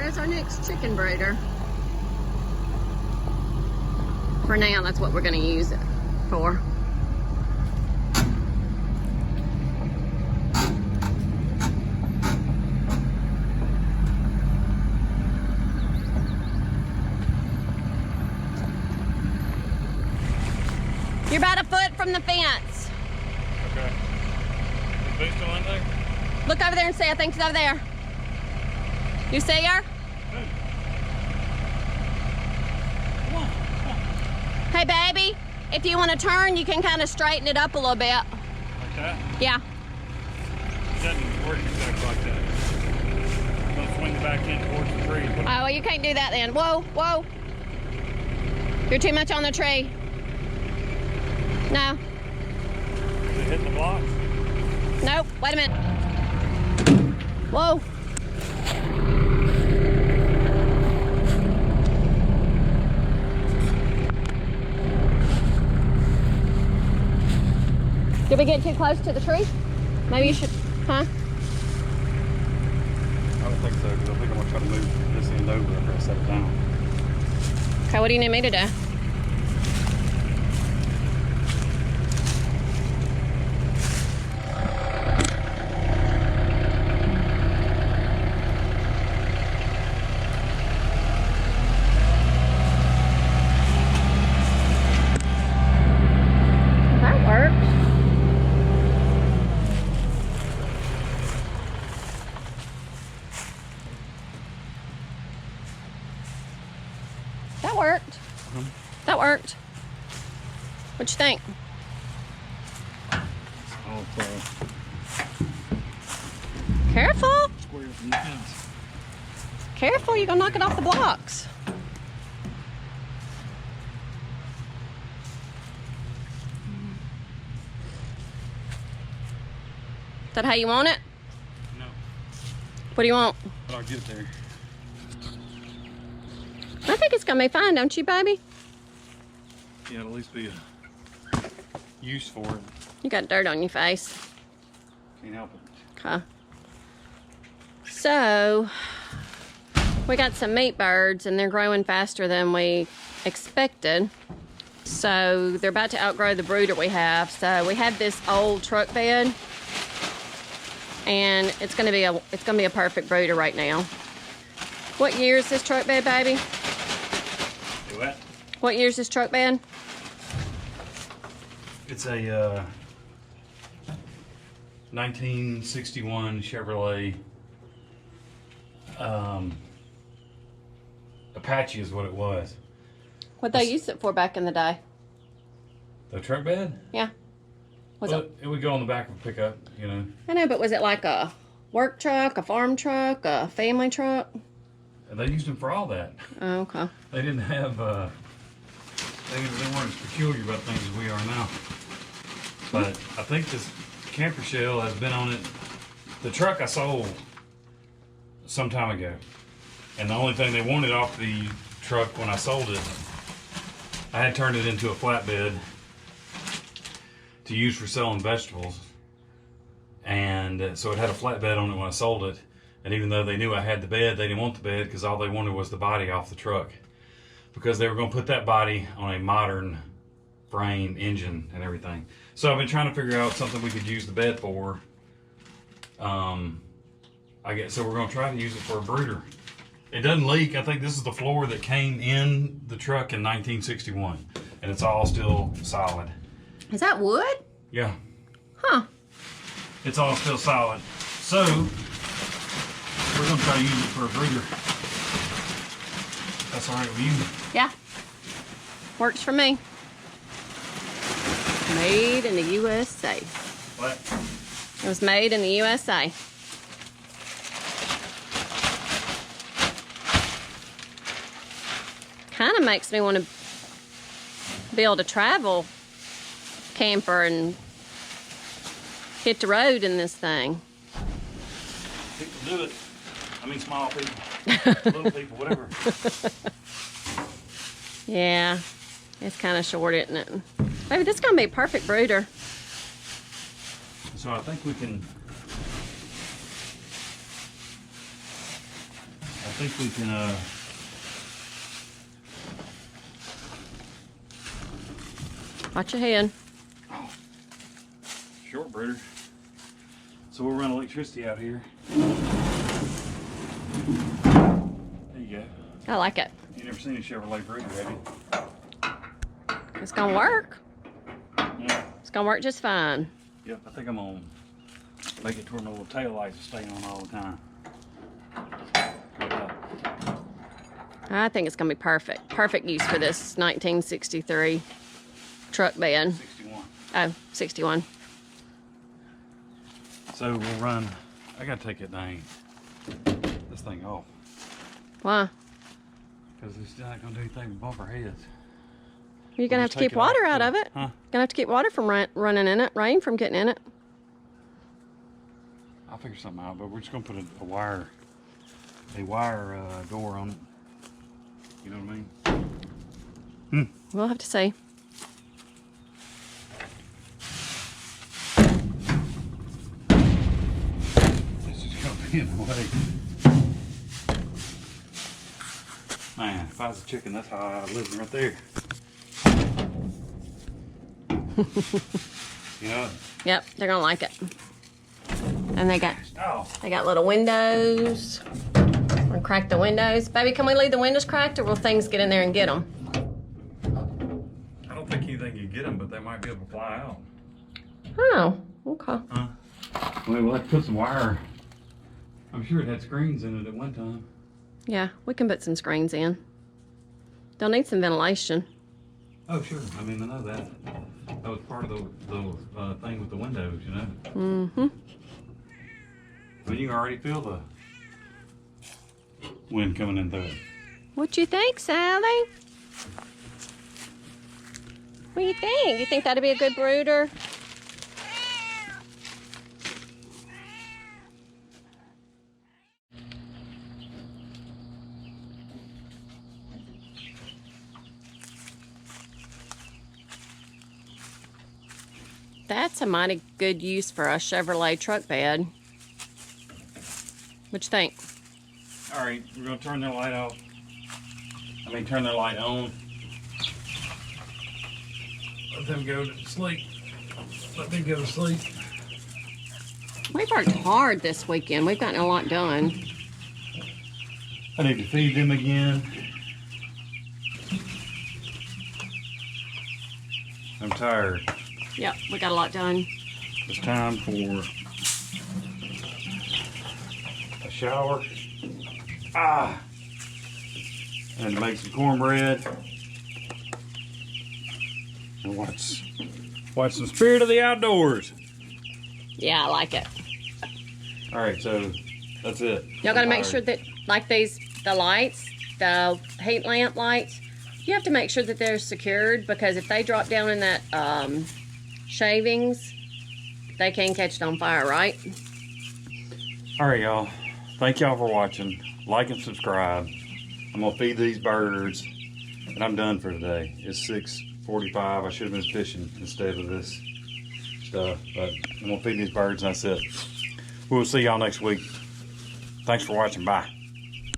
there's our next chicken brooder. For now, that's what we're going to use it for. You're about a foot from the fence. Okay. Is they still in there? Look over there and see. I think she's over there. You see her? Come on, come on. Hey, baby, if you want to turn, you can kind of straighten it up a little bit. Like that? Yeah. It doesn't work exactly like that. I'm going to swing the back end towards the tree. Oh, well, you can't do that then. Whoa, whoa. You're too much on the tree. No. Is it hitting the blocks? Nope. Wait a minute. Whoa. Did we get too close to the tree? Maybe you should, huh? I don't think so, because I think I'm going to try to move this end over after I set it down. Okay, what do you need me to do? That worked. That worked. That worked. What you think? Oh, Careful. square from the fence. Careful, you're gonna knock it off the blocks. Is that how you want it? No, What do you want? but I'll get there. I think it's gonna be fine, don't you, baby? Yeah, it'll at least be a use for it. You got dirt on your face. Can't help it. Okay. So, we got some meat birds and they're growing faster than we expected. So, they're about to outgrow the brooder we have. So, we have this old truck bed and it's gonna be a perfect brooder right now. What year is this truck bed, baby? Do what? What year is this truck bed? It's a 1961 Chevrolet Apache is what it was. What they used it for back in the day? The truck bed? Yeah. Was Well, it? it would go on the back of a pickup, you know. I know, but was it like a work truck, a farm truck, a family truck? And they used them for all that. Oh, okay. They didn't have, they weren't as peculiar about things as we are now. But I think this camper shell has been on it. The truck I sold some time ago. And the only thing they wanted off the truck when I sold it, I had turned it into a flatbed to use for selling vegetables. And so it had a flatbed on it when I sold it. And even though they knew I had the bed, they didn't want the bed because all they wanted was the body off the truck. Because they were going to put that body on a modern frame, engine, and everything. So I've been trying to figure out something we could use the bed for. I guess so. We're going to try to use it for a brooder. It doesn't leak. I think this is the floor that came in the truck in 1961, and it's all still solid. Is that wood? Yeah, Huh. it's all still solid. So we're going to try to use it for a brooder. That's all right with you? Yeah. Works for me. Made in the USA. What? It was made in the USA. Kind of makes me want to build a travel camper and hit the road in this thing. People do it. I mean, small people, little people, whatever. Yeah, it's kind of short, isn't it? Maybe this is going to be a perfect brooder. So I think we can think we can, Watch your head. short brooder. So we'll run electricity out here. There you go. I like it. You never seen a Chevrolet brooder, have you? It's gonna work. Yeah. It's gonna work just fine. Yep, I think I'm gonna make it to where my little tail lights will stay on all the time. I think it's gonna be perfect. Perfect use for this 1963 truck bed. 61. Oh, 61. So we'll run, I gotta take it this thing off. Why? Because it's not gonna do anything but bump our heads. You're gonna have to keep water out of it. Huh? Gonna have to keep water from running in it, rain from getting in it. I'll figure something out, but we're just gonna put a wire door on it. You know what I mean? We'll have to see. This is gonna be in the way. Man, if I was a chicken, that's how I live right there. You know? Yep, they're gonna like it. And they got Oh, little windows. We're gonna crack the windows. Baby, can we leave the windows cracked, or will things get in there and get them? I don't think anything can get them, but they might be able to fly out. Oh, okay. Huh? Well, we'll have to put some wire. I'm sure it had screens in it at one time. Yeah, we can put some screens in. They'll need some ventilation. Oh, sure. I mean, I know that. That was part of the thing with the windows, you know? Mm-hmm. But you can already feel the wind coming in through it. What you think, Sally? What do you think? You think that'd be a good brooder? That's a mighty good use for a Chevrolet truck bed. What you think? All right, we're gonna turn their light off. Turn their light on. Let them go to sleep. Let them go to sleep. We've worked hard this weekend. We've gotten a lot done. I need to feed them again. I'm tired. Yep, we got a lot done. It's time for a shower. And make some cornbread. And watch some Spirit of the Outdoors. Yeah, I like it. All right, so that's it. Y'all gotta make sure that, like the lights, the heat lamp lights, you have to make sure that they're secured, because if they drop down in that shavings, they can catch it on fire, right? All right, y'all. Thank y'all for watching. Like and subscribe. I'm gonna feed these birds, and I'm done for today. It's 6:45. I should have been fishing instead of this stuff, but I'm gonna feed these birds, and that's it. We'll see y'all next week. Thanks for watching. Bye.